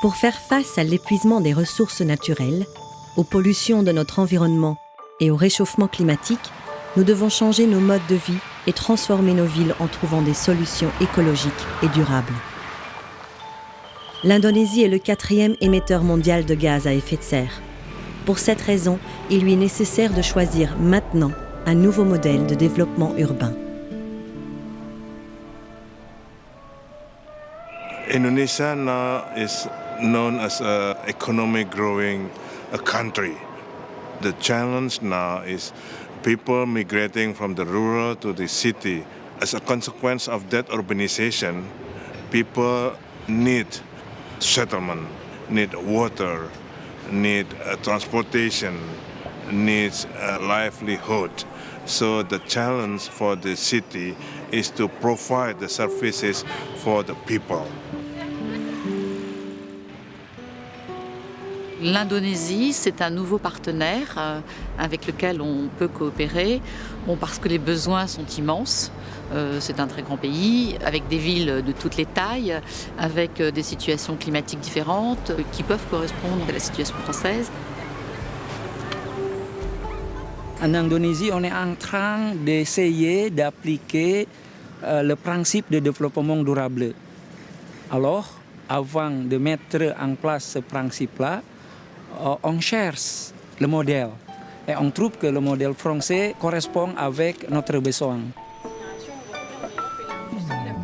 Pour faire face à l'épuisement des ressources naturelles, aux pollutions de notre environnement et au réchauffement climatique, nous devons changer nos modes de vie et transformer nos villes en trouvant des solutions écologiques et durables. L'Indonésie est le 4e émetteur mondial de gaz à effet de serre. Pour cette raison, il lui est nécessaire de choisir maintenant un nouveau modèle de développement urbain. Indonesia now is known as an economic growing country. The challenge now is people migrating from the rural to the city. As a consequence of that urbanization, people need settlement, need water, need transportation, needs a livelihood. So the challenge for the city is to provide the services for the people. L'Indonésie, c'est un nouveau partenaire avec lequel on peut coopérer, parce que les besoins sont immenses. C'est un très grand pays, avec des villes de toutes les tailles, avec des situations climatiques différentes qui peuvent correspondre à la situation française. En Indonésie, on est en train d'essayer d'appliquer le principe de développement durable. Alors, avant de mettre en place ce principe-là, on cherche le modèle et on trouve que le modèle français correspond avec notre besoin.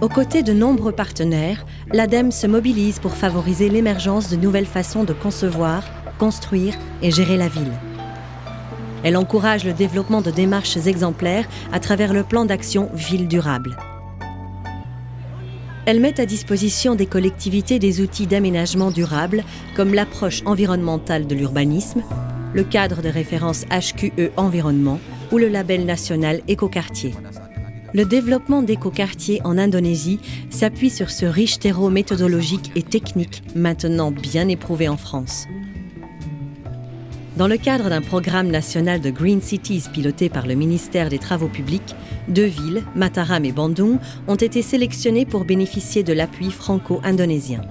Aux côtés de nombreux partenaires, l'ADEME se mobilise pour favoriser l'émergence de nouvelles façons de concevoir, construire et gérer la ville. Elle encourage le développement de démarches exemplaires à travers le plan d'action Ville durable. Elle met à disposition des collectivités des outils d'aménagement durable comme l'approche environnementale de l'urbanisme, le cadre de référence HQE Environnement ou le label national Écoquartier. Le développement d'écoquartiers en Indonésie s'appuie sur ce riche terreau méthodologique et technique maintenant bien éprouvé en France. Dans le cadre d'un programme national de Green Cities piloté par le ministère des Travaux publics, 2 villes, Mataram et Bandung, ont été sélectionnées pour bénéficier de l'appui franco-indonésien.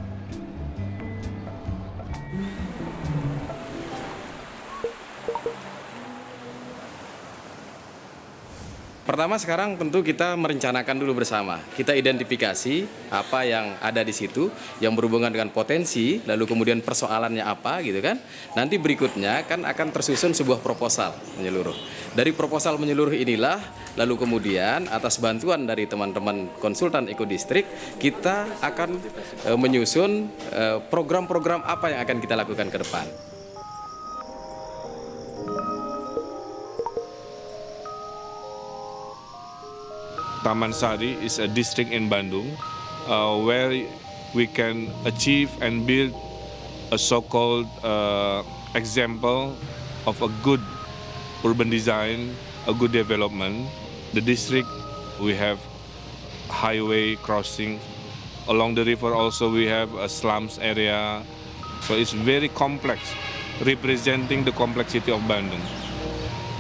Pertama sekarang tentu kita merencanakan dulu bersama. Kita identifikasi apa yang ada di situ yang berhubungan dengan potensi, lalu kemudian persoalannya apa gitu kan. Nanti berikutnya kan akan tersusun sebuah proposal menyeluruh. Dari proposal menyeluruh inilah lalu kemudian atas bantuan dari teman-teman konsultan ekodistrik kita akan menyusun program-program apa yang akan kita lakukan ke depan. Taman Sari is a district in Bandung where we can achieve and build a so-called example of a good urban design, a good development. The district, we have highway crossing. Along the river also we have a slums area. So it's very complex, representing the complexity of Bandung.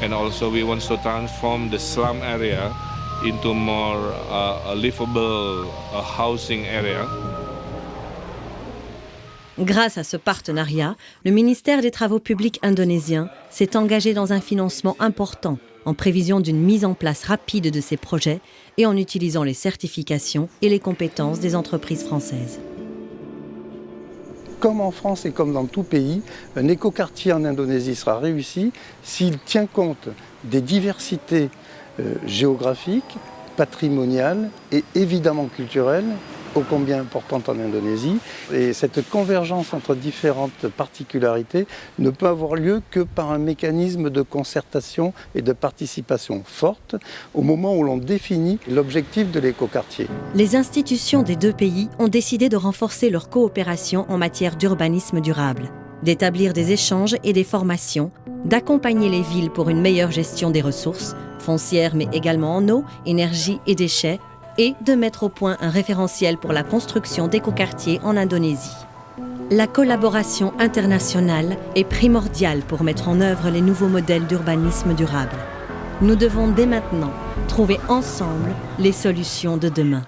And also we want to transform the slum area into more livable housing area. Grâce à ce partenariat, le ministère des Travaux publics indonésien s'est engagé dans un financement important en prévision d'une mise en place rapide de ces projets et en utilisant les certifications et les compétences des entreprises françaises. Comme en France et comme dans tout pays, un écoquartier en Indonésie sera réussi s'il tient compte des diversités géographiques, patrimoniales et évidemment culturelles, ô combien importantes en Indonésie. Et cette convergence entre différentes particularités ne peut avoir lieu que par un mécanisme de concertation et de participation forte au moment où l'on définit l'objectif de l'écoquartier. Les institutions des 2 pays ont décidé de renforcer leur coopération en matière d'urbanisme durable, d'établir des échanges et des formations, d'accompagner les villes pour une meilleure gestion des ressources, foncières mais également en eau, énergie et déchets, et de mettre au point un référentiel pour la construction d'écoquartiers en Indonésie. La collaboration internationale est primordiale pour mettre en œuvre les nouveaux modèles d'urbanisme durable. Nous devons dès maintenant trouver ensemble les solutions de demain.